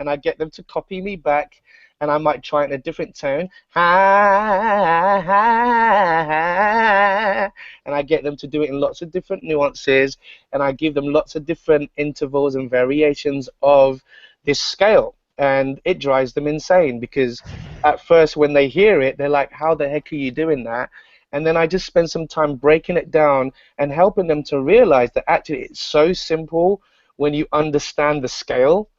I get them to copy me back, and I might try it in a different tone. And I get them to do it in lots of different nuances, and I give them lots of different intervals and variations of this scale. And it drives them insane because at first when they hear it, they're like, how the heck are you doing that? And then I just spend some time breaking it down and helping them to realize that actually it's so simple when you understand the scale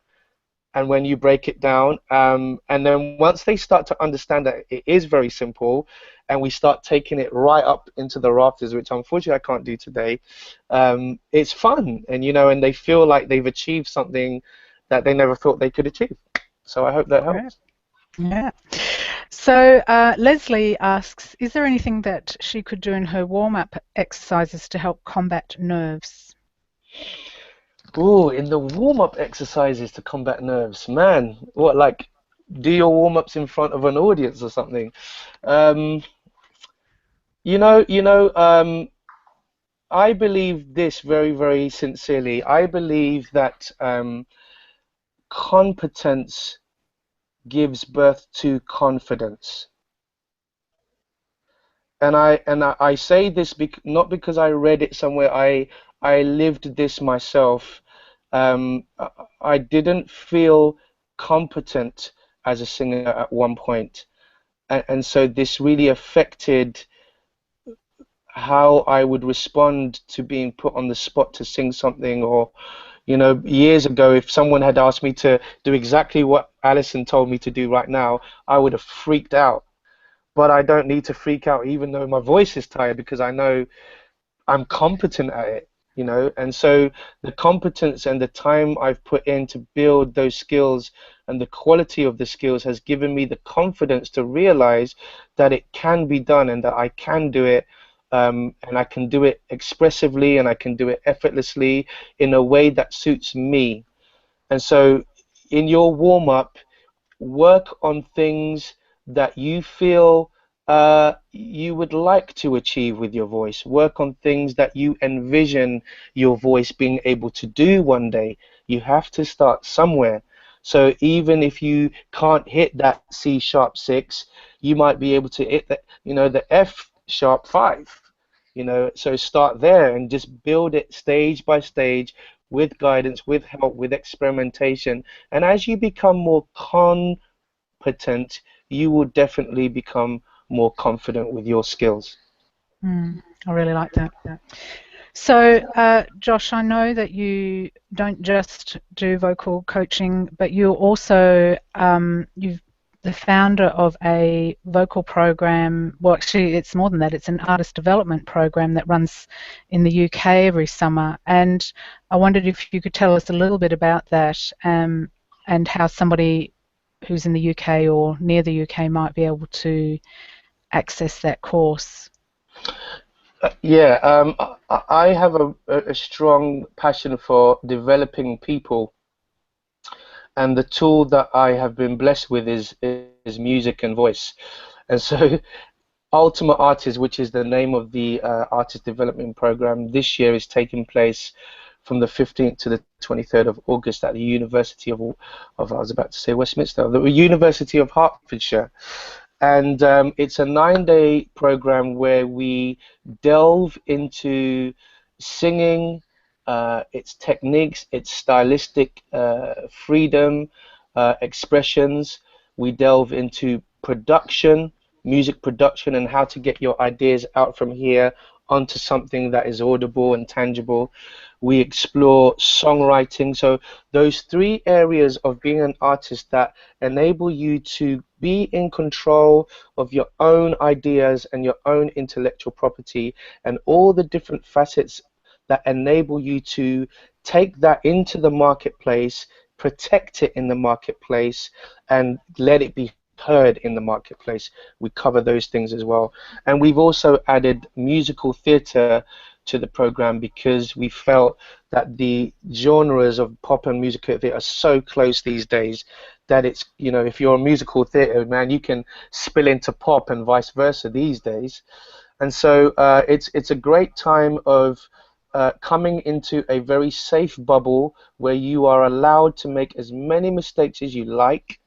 and when you break it down. And then once they start to understand that it is very simple, and we start taking it right up into the rafters, which unfortunately I can't do today, it's fun, and they feel like they've achieved something that they never thought they could achieve. So I hope that helps. Yeah. So Leslie asks, is there anything that she could do in her warm-up exercises to help combat nerves? Ooh, in the warm-up exercises to combat nerves, man, what, like do your warm-ups in front of an audience or something? Um, you know, you know, I believe this very, very sincerely. I believe that competence gives birth to confidence. And I say this not because I read it somewhere. I lived this myself. I didn't feel competent as a singer at one point, and so this really affected how I would respond to being put on the spot to sing something. Or years ago, if someone had asked me to do exactly what Alison told me to do right now, I would have freaked out. but I don't need to freak out even though my voice is tired, because I know I'm competent at it, you know. And so the competence and the time I've put in to build those skills and the quality of the skills has given me the confidence to realize that it can be done and that I can do it, and I can do it expressively and I can do it effortlessly in a way that suits me. And so in your warm up, work on things that you feel you would like to achieve with your voice. Work on things that you envision your voice being able to do one day. You have to start somewhere. So even if you can't hit that C sharp 6, you might be able to hit the, you know, the F sharp 5. You know, so start there and just build it stage by stage with guidance, with help, with experimentation. And as you become more competent, you will definitely become more confident with your skills. I really like that. So, Josh, I know that you don't just do vocal coaching, but you're also you've the founder of a vocal program. Well, actually, it's more than that. It's an artist development program that runs in the UK every summer. And I wondered if you could tell us a little bit about that, and how somebody who's in the UK or near the UK might be able to access that course. Yeah, I have a strong passion for developing people, and the tool that I have been blessed with is music and voice. And so Ultimate Artist, which is the name of the artist development program, this year is taking place from the 15th to the 23rd of August at the University of I was about to say Westminster, the University of Hertfordshire. And it's a 9-day program where we delve into singing, its techniques, its stylistic freedom, expressions. We delve into production, music production, and how to get your ideas out from here onto something that is audible and tangible. We explore songwriting. So those 3 areas of being an artist that enable you to be in control of your own ideas and your own intellectual property, and all the different facets that enable you to take that into the marketplace, protect it in the marketplace, and let it be heard in the marketplace. We cover those things as well. And we've also added musical theatre to the program because we felt that the genres of pop and musical theatre are so close these days that it's, you know, if you're a musical theatre man, you can spill into pop and vice versa these days. And so it's a great time of coming into a very safe bubble where you are allowed to make as many mistakes as you like.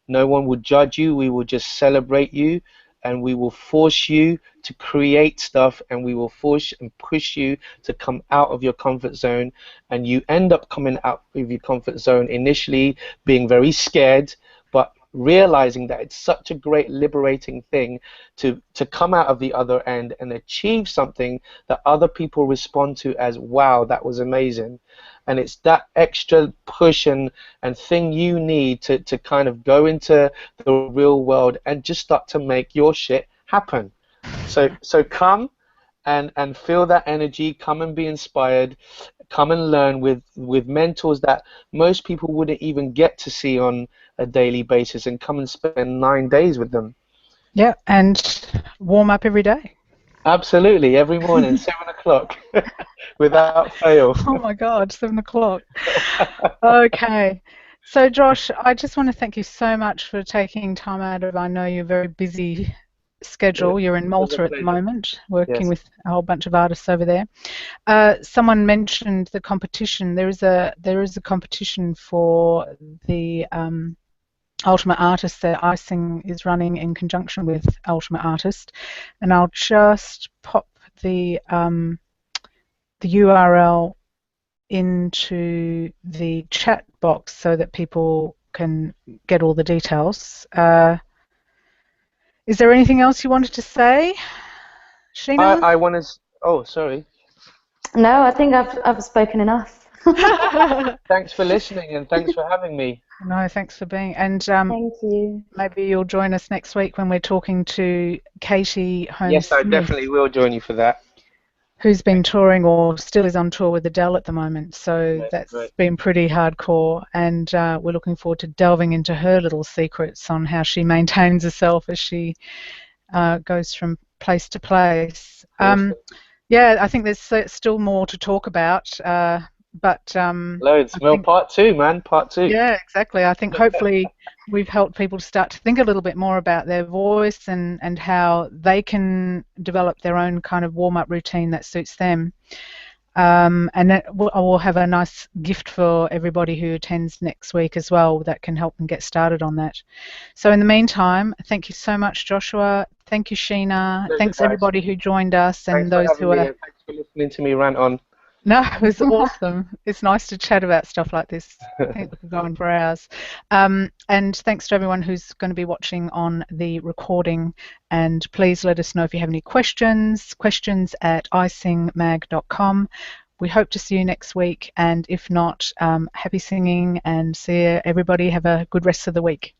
No one will judge you. We will just celebrate you, and we will force you to create stuff, and we will force and push you to come out of your comfort zone. And you end up coming out of your comfort zone initially being very scared, but realizing that it's such a great liberating thing to come out of the other end and achieve something that other people respond to as, wow, that was amazing. And it's that extra push and thing you need to kind of go into the real world and just start to make your shit happen. So come and feel that energy, come and be inspired, come and learn with mentors that most people wouldn't even get to see on a daily basis, and come and spend 9 days with them. Yeah, and warm up every day. Absolutely, every morning, 7 o'clock, without fail. Oh my God, 7 o'clock. Okay. So Josh, I just want to thank you so much for taking time out of, I know you're very busy schedule. You're in Malta at the moment, working with a whole bunch of artists over there. Someone mentioned the competition. There is a competition for the Ultimate Artist that Icing is running in conjunction with Ultimate Artist, and I'll just pop the URL into the chat box so that people can get all the details. Is there anything else you wanted to say, Sheena? I want to. Oh, sorry. No, I think I've spoken enough. Thanks for listening and thanks for having me. No, thanks for being. And Thank you. maybe you'll join us next week when we're talking to Katie Yes, I Holmes-Smith, definitely will join you for that. who's been touring or still is on tour with Adele at the moment. So Right, that's right. been pretty hardcore, and we're looking forward to delving into her little secrets on how she maintains herself as she goes from place to place. Awesome. Yeah, I think there's still more to talk about, but Loads. I Well, think, part two, man. Part two. yeah, exactly. I think hopefully we've helped people to start to think a little bit more about their voice and how they can develop their own kind of warm-up routine that suits them. And I will have a nice gift for everybody who attends next week as well that can help them get started on that. So in the meantime, thank you so much, Joshua. Thank you, Sheena. Pleasure, Thanks guys. everybody who joined us Thanks and for those having who me are. and thanks for listening to me rant on. No, it was awesome. It's nice to chat about stuff like this. I think we could go on for hours. And thanks to everyone who's going to be watching on the recording. And please let us know if you have any questions at icingmag.com. We hope to see you next week. And if not, happy singing and see you, everybody. Have a good rest of the week.